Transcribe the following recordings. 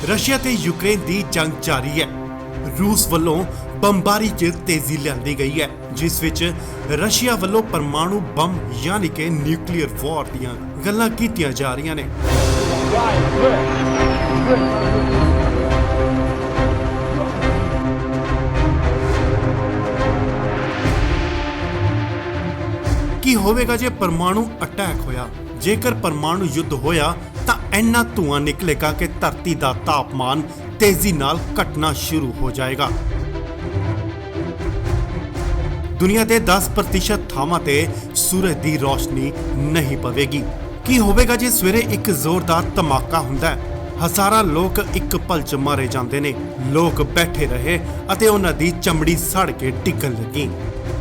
Russia ते Ukraine की जंग जारी है। रूस वालों बमबारी च तेजी लियांदी गई है, जिस विच रशिया वालों परमाणु बम यानी कि न्यूक्लीयर वॉर दीयां गल्लां कीतियां जा रही ने। की होवेगा जे परमाणु अटैक होया? जेकर परमाणु युद्ध होया तां इन्ना धुआं निकलेगा कि धरती का तापमान तेजी नाल घटना शुरू हो जाएगा। दुनिया के 10% थावां ते सूरज की रोशनी नहीं पवेगी। की होवेगा जे सवेरे एक जोरदार धमाका हुंदा है, हज़ारां लोग एक पल च मारे जांदे ने। लोग बैठे रहे अते उन्हां दी चमड़ी सड़ के डिगन लगी।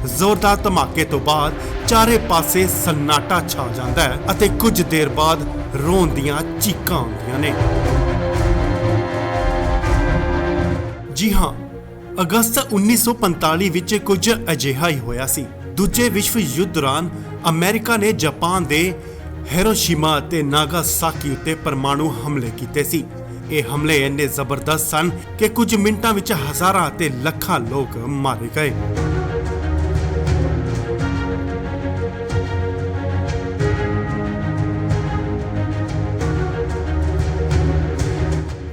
जोरदार धमाके तो बाद चारे पासे सन्नाटा छा जाता है अते कुछ देर बाद रोन दियां चीकां आउंदियां ने। जी हाँ, अगस्त 1945 विच कुछ अजिहा ही होया सी। दूजे विश्व युद्ध दौरान अमेरिका ने जापान दे हिरोशिमा ते नागासाकी उत्ते परमाणु हमले कीते सी। ये हमले इन्ने जबरदस्त सन कि कुछ मिनटां विच हज़ारां ते लखां लोग मारे गए।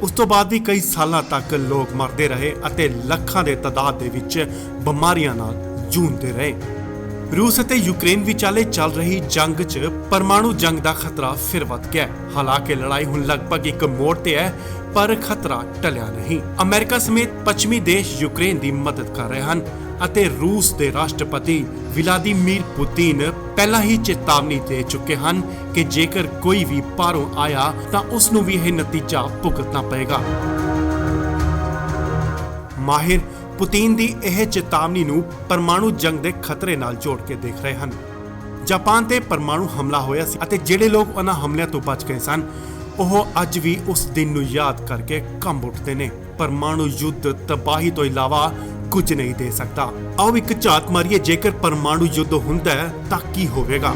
उस तो बाद भी कई सालों तक लोग मरते रहे अते लखां दे तादाद दे विच बीमारियां नाल जूझते रहे। रूस अते यूक्रेन विचाले चल रही जंग च परमाणु जंग का खतरा फिर वध गया। हालांकि लड़ाई हुण लगभग एक मोड़ ते है, पर खतरा टलिया नहीं। अमेरिका समेत पश्चिमी देश यूक्रेन की मदद कर रहे हैं अते रूस के राष्ट्रपति व्लादिमीर पुतिन पहला ही चेतावनी दे चुके हैं कि जेकर कोई भी बाहरों आया तो उसनूं भी यह नतीजा भुगतना पएगा। माहिर पुतिन की यह चेतावनी नूं परमाणु जंग के खतरे नाल जोड़ के देख रहे हैं। जापान ते परमाणु हमला होया सी अते जिहड़े लोग उन्हां हमलिਆਂ तो बच गए सन, ਉਹ ਅੱਜ भी उस दिन नूं याद करके कंब उठते ने। परमाणु युद्ध तबाही तो इलावा कुछ नहीं दे सकता। आओ एक झात मारिए, जेकर परमाणु युद्ध हुंदा है तां की होवेगा।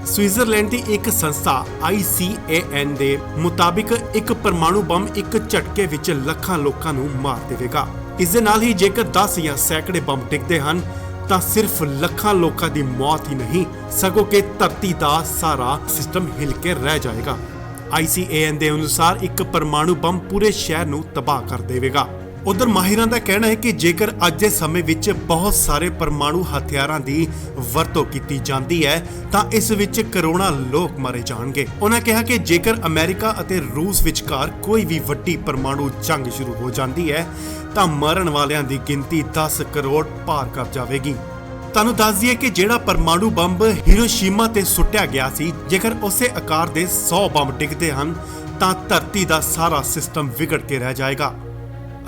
स्विट्जरलैंड की एक संस्था ICAN के मुताबिक एक परमाणु बम एक झटके विच लखां लोकां नूं मार देवेगा। इस दे नाल ही जेकर 10 या सैकड़े बम डिगदे हन तां सिर्फ लखां लोकां दी मौत ही नहीं, सगों के धरती का सारा सिस्टम हिल के रह जाएगा। ICAN के अनुसार एक परमाणु बम पूरे शहर नूं तबाह कर देवेगा। उधर माहिरां दा कहना है कि जेकर अज दे समय विच बहुत सारे परमाणु हथियारां दी वरतों कीती जांदी है तां इस विच करोड़ां लोग मारे जाणगे। उन्हां कहा कि जेकर अमेरिका अते रूस विचकार कोई भी वड्डी परमाणु जंग शुरू हो जाती है तां मरण वालियां दी गिनती 10 करोड़ पार कर जाएगी। ਤੁਹਾਨੂੰ ਦੱਸ ਦਈਏ कि ਜਿਹੜਾ परमाणु ਬੰਬ ਹੀਰੋਸ਼ੀਮਾ ਤੇ ਸੁੱਟਿਆ ਗਿਆ ਸੀ, ਜੇਕਰ ਉਸੇ ਆਕਾਰ ਦੇ 100 ਬੰਬ ਡਿੱਗਦੇ ਹਨ ਤਾਂ ਧਰਤੀ ਦਾ ਸਾਰਾ ਸਿਸਟਮ ਵਿਗੜ ਕੇ ਰਹਿ ਜਾਏਗਾ।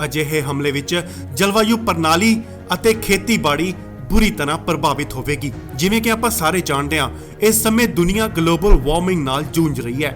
ਅਜਿਹੇ ਹਮਲੇ ਵਿੱਚ ਜਲਵਾਯੂ ਪ੍ਰਣਾਲੀ ਅਤੇ ਖੇਤੀਬਾੜੀ बुरी तरह प्रभावित होवेगी। जिवें कि आपां सारे जानते हैं, इस समय दुनिया ग्लोबल वार्मिंग नाल जूझ रही है,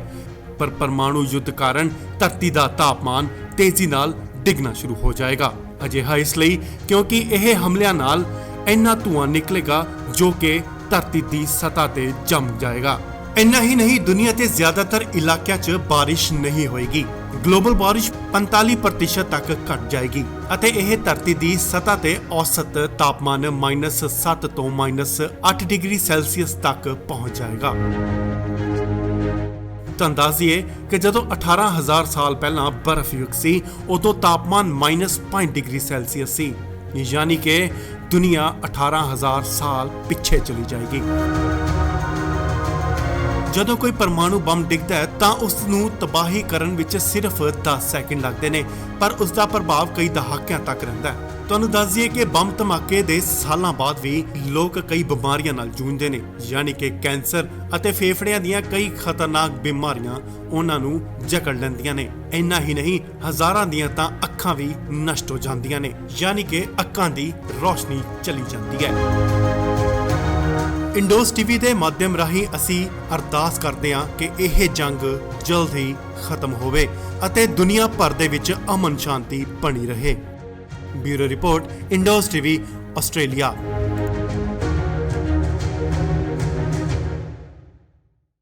पर परमाणु युद्ध कारण धरती का तापमान तेजी नाल डिगना शुरू हो जाएगा। अजिहा इसलिए क्योंकि यह हमलिਆਂ नाल इन्ना धुआं निकलेगा जो कि धरती की सतह ते जम जाएगा। इन्ना ही नहीं, दुनिया के ज्यादातर इलाकों च बारिश नहीं होएगी। ग्लोबल बारिश 45% तक घट जाएगी अते यह धरती की सतह ते औसत तापमान -7 तो -8 डिग्री सेल्सियस तक पहुंच जाएगा। तो अंदाजिए कि जदों 18,000 साल पहला बर्फ युग सी, उदों तापमान -5 डिग्री सेल्सियस सी, यानी कि दुनिया 18,000 साल पिछे चली जाएगी। ਜਦੋਂ ਕੋਈ ਪਰਮਾਣੂ ਬੰਬ ਡਿੱਗਦਾ ਹੈ ਤਾਂ ਉਸ ਨੂੰ ਤਬਾਹੀ ਕਰਨ ਵਿੱਚ ਸਿਰਫ 10 ਸੈਕਿੰਡ ਲੱਗਦੇ ਨੇ, ਪਰ ਉਸ ਦਾ ਪ੍ਰਭਾਵ ਕਈ ਦਹਾਕਿਆਂ ਤੱਕ ਰਹਿੰਦਾ ਹੈ। ਤੁਹਾਨੂੰ ਦੱਸ ਦਈਏ ਕਿ ਬੰਬ ਧਮਾਕੇ ਦੇ ਸਾਲਾਂ ਬਾਅਦ ਵੀ ਲੋਕ ਕਈ ਬਿਮਾਰੀਆਂ ਨਾਲ ਜੂਝਦੇ ਨੇ, ਯਾਨੀ ਕਿ ਕੈਂਸਰ ਅਤੇ ਫੇਫੜਿਆਂ ਦੀਆਂ ਕਈ ਖਤਰਨਾਕ ਬਿਮਾਰੀਆਂ ਉਹਨਾਂ ਨੂੰ ਜਕੜ ਲੈਂਦੀਆਂ ਨੇ। ਇੰਨਾ ਹੀ ਨਹੀਂ, ਹਜ਼ਾਰਾਂ ਦੀਆਂ ਤਾਂ ਅੱਖਾਂ ਵੀ ਨਸ਼ਟ ਹੋ ਜਾਂਦੀਆਂ ਨੇ, ਯਾਨੀ ਕਿ ਅੱਖਾਂ ਦੀ ਰੋਸ਼ਨੀ ਚਲੀ ਜਾਂਦੀ ਹੈ। इंडोस टीवी के माध्यम राही असी अरदास करते हैं कि यह जंग जल्द ही खत्म होवे अते दुनिया भर दे विच अमन शांति बनी रहे। Bureau report, Indos TV, Australia.